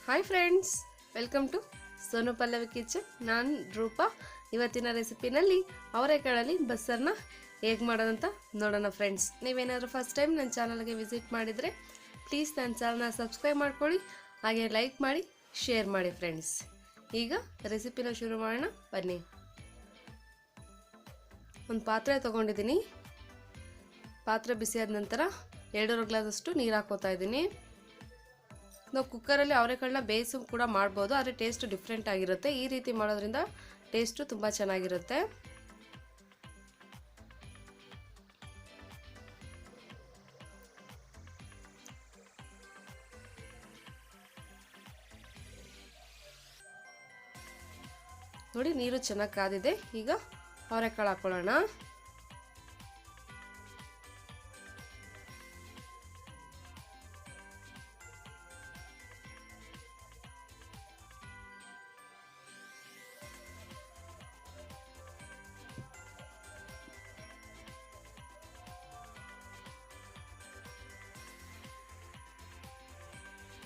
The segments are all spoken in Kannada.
Hi friends, welcome to Sonu Pallavi kitchen. ನಾನು ರೂಪಾ. ಇವತ್ತಿನ ರೆಸಿಪಿನಲ್ಲಿ ಅವರೆಕಾಳಲ್ಲಿ ಬಸ್ಸರ್ನ ಹೇಗೆ ಮಾಡೋದಂತ ನೋಡೋಣ ಫ್ರೆಂಡ್ಸ್. ನೀವೇನಾದರೂ ಫಸ್ಟ್ ಟೈಮ್ ನನ್ನ ಚಾನಲ್ಗೆ ವಿಸಿಟ್ ಮಾಡಿದರೆ ಪ್ಲೀಸ್ ನನ್ನ ಚಾನಲ್ನ ಸಬ್ಸ್ಕ್ರೈಬ್ ಮಾಡ್ಕೊಳ್ಳಿ, ಹಾಗೆ ಲೈಕ್ ಮಾಡಿ, ಶೇರ್ ಮಾಡಿ ಫ್ರೆಂಡ್ಸ್. ಈಗ ರೆಸಿಪಿನ ಶುರು ಮಾಡೋಣ ಬನ್ನಿ. ಒಂದು ಪಾತ್ರೆ ತೊಗೊಂಡಿದ್ದೀನಿ. ಪಾತ್ರೆ ಬಿಸಿಯಾದ ನಂತರ 2 ಗ್ಲಾಸಷ್ಟು ನೀರು ಹಾಕೋತಾ ಇದ್ದೀನಿ. ನಾವು ಕುಕ್ಕರಲ್ಲಿ ಅವರೆಕಾಳನ್ನ ಬೇಯಿಸಿ ಕೂಡ ಮಾಡ್ಬೋದು, ಆದರೆ ಟೇಸ್ಟ್ ಡಿಫ್ರೆಂಟ್ ಆಗಿರುತ್ತೆ. ಈ ರೀತಿ ಮಾಡೋದ್ರಿಂದ ಟೇಸ್ಟು ತುಂಬ ಚೆನ್ನಾಗಿರುತ್ತೆ. ನೋಡಿ, ನೀರು ಚೆನ್ನಾಗಿ ಕಾದಿದೆ. ಈಗ ಅವರೆಕಾಳು ಹಾಕೊಳ್ಳೋಣ.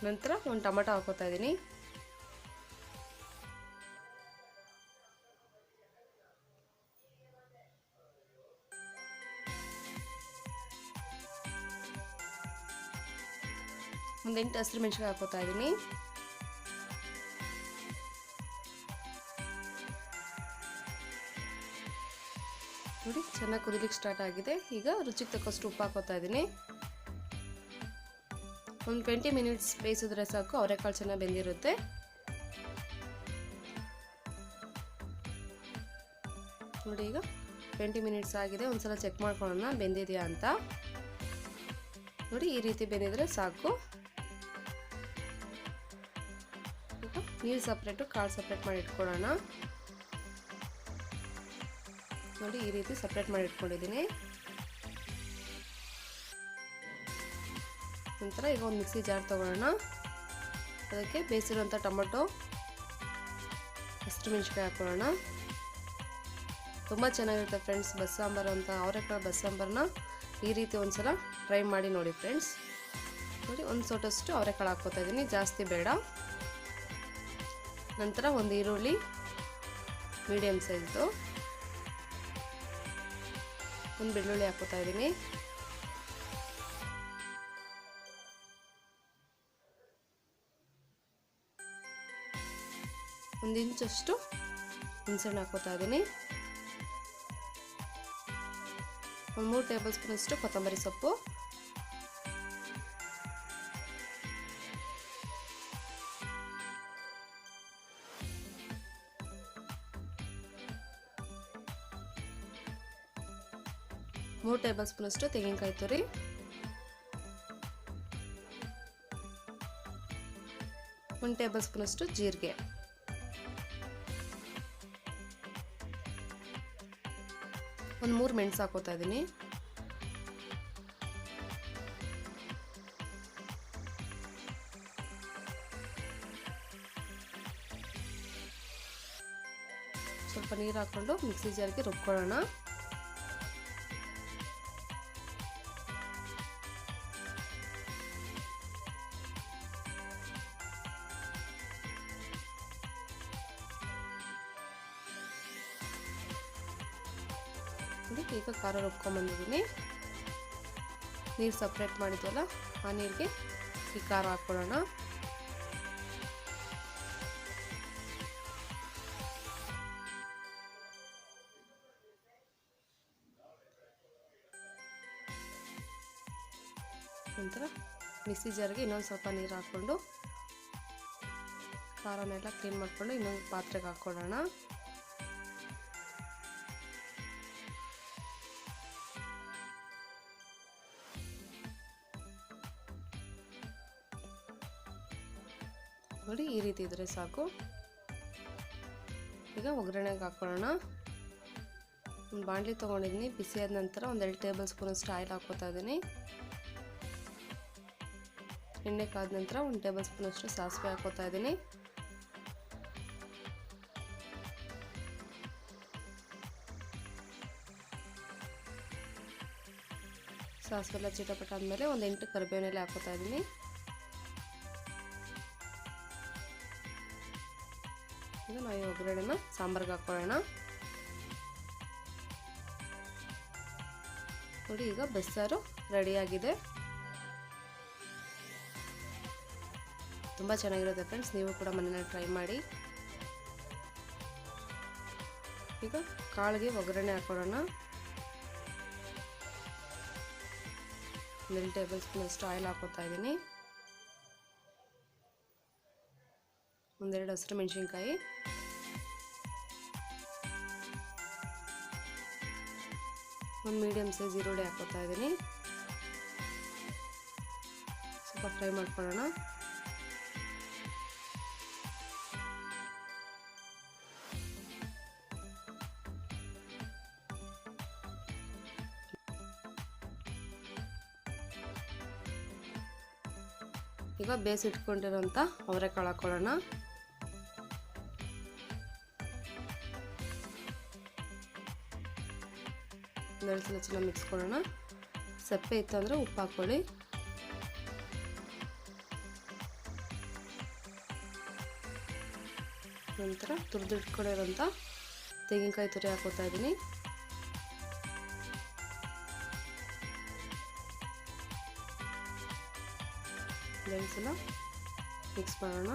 ನಂತರ ಒಂದು ಟೊಮೆಟೊ ಹಾಕೋತಾ ಇದ್ದೀನಿ. ಒಂದು 8 ಹಸಿರು ಮೆಣಸಿನಕಾಯಿ ಹಾಕೋತಾ ಇದ್ದೀನಿ. ನೋಡಿ, ಚೆನ್ನಾಗಿ ಕುದಿಲಿಕ್ಕೆ ಸ್ಟಾರ್ಟ್ ಆಗಿದೆ. ಈಗ ರುಚಿಗೆ ತಕ್ಕಷ್ಟು ಉಪ್ಪು ಹಾಕೋತಾ ಇದ್ದೀನಿ. ಒಂದು 20 ಮಿನಿಟ್ಸ್ ಬೇಯಿಸಿದ್ರೆ ಸಾಕು, ಅವರೆಕಾಳು ಚೆನ್ನಾಗಿ ಬೆಂದಿರುತ್ತೆ. ನೋಡಿ, ಈಗ 20 ಮಿನಿಟ್ಸ್ ಆಗಿದೆ. ಒಂದ್ಸಲ ಚೆಕ್ ಮಾಡ್ಕೊಳ್ಳೋಣ ಬೆಂದಿದೆಯಾ ಅಂತ. ನೋಡಿ, ಈ ರೀತಿ ಬೆಂದಿದ್ರೆ ಸಾಕು. ಈಗ ನೀರು ಸಪ್ರೇಟು, ಕಾಳು ಸಪ್ರೇಟ್ ಮಾಡಿ ಇಟ್ಕೊಳ್ಳೋಣ. ನೋಡಿ, ಈ ರೀತಿ ಸಪ್ರೇಟ್ ಮಾಡಿ ಇಟ್ಕೊಂಡಿದ್ದೀನಿ. ನಂತರ ಈಗ ಒಂದು ಮಿಕ್ಸಿ ಜಾರ್ ತೊಗೊಳ್ಳೋಣ. ಅದಕ್ಕೆ ಬೇಯಿಸಿರುವಂಥ ಟೊಮೆಟೊ, ಹಸಿರು ಮೆಣಸಿನಕಾಯಿ ಹಾಕೊಳ್ಳೋಣ. ತುಂಬ ಚೆನ್ನಾಗಿರುತ್ತೆ ಫ್ರೆಂಡ್ಸ್ ಬಸ್ಸಾಂಬಾರು ಅಂತ. ಅವರೆಕಾಳು ಬಸ್ಸಾಂಬಾರನ್ನ ಈ ರೀತಿ ಒಂದ್ಸಲ ಟ್ರೈ ಮಾಡಿ ನೋಡಿ ಫ್ರೆಂಡ್ಸ್. ನೋಡಿ, ಒಂದು ಸೋಟಷ್ಟು ಅವರೆಕಾಳು ಹಾಕ್ಕೋತಾ ಇದ್ದೀನಿ, ಜಾಸ್ತಿ ಬೇಡ. ನಂತರ ಒಂದು ಈರುಳ್ಳಿ ಮೀಡಿಯಮ್ ಸೈಜ್ದು, ಒಂದು ಬೆಳ್ಳುಳ್ಳಿ ಹಾಕ್ಕೋತಾ ಇದ್ದೀನಿ. ಒಂದು ಇಂಚಷ್ಟು ಹುಣಸೆಹಣ್ಣು ಹಾಕೋತಾ ಇದ್ದೀನಿ. ಒಂದು 3 ಟೇಬಲ್ ಸ್ಪೂನ್ ಅಷ್ಟು ಕೊತ್ತಂಬರಿ ಸೊಪ್ಪು, ಮೂರು ಟೇಬಲ್ ಸ್ಪೂನ್ ಅಷ್ಟು ತೆಂಗಿನಕಾಯಿ ತುರಿ, 1 ಟೇಬಲ್ ಸ್ಪೂನ್ ಅಷ್ಟು ಜೀರಿಗೆ, ಒಂದು 3 ಮೆಣಸು ಹಾಕೋತಾ ಇದ್ದೀನಿ. ಸ್ವಲ್ಪ ನೀರು ಹಾಕೊಂಡು ಮಿಕ್ಸಿ ಜಾರ್ಗೆ ರುಬ್ಕೊಳ್ಳೋಣ. ಈಗ ಖಾರ ರುಬ್ಕೊಂಡ್ಬಂದಿದ್ದೀನಿ. ನೀರು ಸಪ್ರೇಟ್ ಮಾಡಿದ್ವಲ್ಲ, ಆ ನೀರಿಗೆ ಈ ಖಾರ ಹಾಕ್ಕೊಳ್ಳೋಣ. ನಂತರ ಮಿಕ್ಸಿ ಜಾರ್ಗೆ ಇನ್ನೊಂದು ಸ್ವಲ್ಪ ನೀರು ಹಾಕ್ಕೊಂಡು ಖಾರನೆಲ್ಲ ಕ್ಲೀನ್ ಮಾಡಿಕೊಂಡು ಇನ್ನೊಂದು ಪಾತ್ರೆಗೆ ಹಾಕ್ಕೊಳ್ಳೋಣ. ನೋಡಿ, ಈ ರೀತಿ ಇದ್ರೆ ಸಾಕು. ಈಗ ಒಗ್ಗರಣೆಗೆ ಹಾಕ್ಕೊಳ್ಳೋಣ. ಒಂದು ಬಾಣಲಿ ತೊಗೊಂಡಿದ್ದೀನಿ. ಬಿಸಿಯಾದ ನಂತರ ಒಂದು 2 ಟೇಬಲ್ ಸ್ಪೂನ್ ಅಷ್ಟು ಆಯಿಲ್ ಹಾಕ್ಕೋತಾ ಇದ್ದೀನಿ. ಎಣ್ಣೆ ಕಾದ ನಂತರ 1 ಟೇಬಲ್ ಸ್ಪೂನ್ ಅಷ್ಟು ಸಾಸಿವೆ ಹಾಕ್ಕೋತಾ ಇದ್ದೀನಿ. ಸಾಸಿವೆ ಎಲ್ಲ ಚಿಟಪಟ ಆದಮೇಲೆ ಒಂದು 8 ಕರಿಬೇವಿನ ಎಲೆ ಹಾಕ್ಕೋತಾ ಇದ್ದೀನಿ. ಈಗ ನಾವು ಈ ಒಗ್ಗರಣೆನ ಸಾಂಬಾರ್ಗೆ ಹಾಕ್ಕೊಳ್ಳೋಣ. ನೋಡಿ ಈಗ ಬಸ್ಸಾರು ರೆಡಿಯಾಗಿದೆ. ತುಂಬ ಚೆನ್ನಾಗಿರುತ್ತೆ ಫ್ರೆಂಡ್ಸ್, ನೀವು ಕೂಡ ಮನೆಯಲ್ಲಿ ಟ್ರೈ ಮಾಡಿ. ಈಗ ಕಾಳಿಗೆ ಒಗ್ಗರಣೆ ಹಾಕೊಳ್ಳೋಣ. 1 ಟೇಬಲ್ ಸ್ಪೂನ್ ಅಷ್ಟು ಆಯಿಲ್ ಹಾಕೋತಾ ಇದ್ದೀನಿ. 1-2 ಹಸಿರು ಮೆಣಸಿನ್ಕಾಯಿ, ಒಂದು ಮೀಡಿಯಮ್ ಸೈಜ್ ಈರುಳ್ಳಿ ಹಾಕೋತಾ ಇದ್ದೀನಿ. ಸ್ವಲ್ಪ ಫ್ರೈ ಮಾಡ್ಕೊಳ್ಳೋಣ. ಈಗ ಬೇಯಿಸಿಟ್ಕೊಂಡಿರೋಂಥ ಅವರೆಕಾಳು ಹಾಕೊಳ್ಳೋಣ. ಒಂದೆರಡು ಸಲ ಚೆನ್ನಾಗಿ ಮಿಕ್ಸ್ ಕೊಡೋಣ. ಸಪ್ಪೆ ಇತ್ತು ಅಂದರೆ ಉಪ್ಪು ಹಾಕ್ಕೊಳ್ಳಿ. ನಂತರ ತುರಿದಿಟ್ಕೊಂಡಿರೋಂಥ ತೆಂಗಿನಕಾಯಿ ತುರಿ ಹಾಕೋತಾ ಇದ್ದೀನಿ. ಒಂದೆರಡು ಸಲ ಮಿಕ್ಸ್ ಮಾಡೋಣ.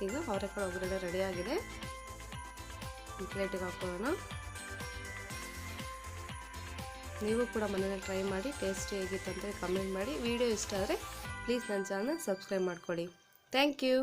ಈಗ ಅವರೆಕಾಳು ಒಗ್ಗರಣೆ ರೆಡಿಯಾಗಿದೆ. ಪ್ಲೇಟಿಗೆ ಹಾಕೊಳ್ಳೋಣ. ನೀವು ಕೂಡ ಮನೆಯಲ್ಲಿ ಟ್ರೈ ಮಾಡಿ, ಟೇಸ್ಟ್ ಹೇಗಿತ್ತು ಅಂತ ಕಮೆಂಟ್ ಮಾಡಿ. ವಿಡಿಯೋ ಇಷ್ಟ ಆದರೆ ಪ್ಲೀಸ್ ನನ್ನ ಚಾನಲ್ನ ಸಬ್ಸ್ಕ್ರೈಬ್ ಮಾಡ್ಕೊಳ್ಳಿ. Thank you.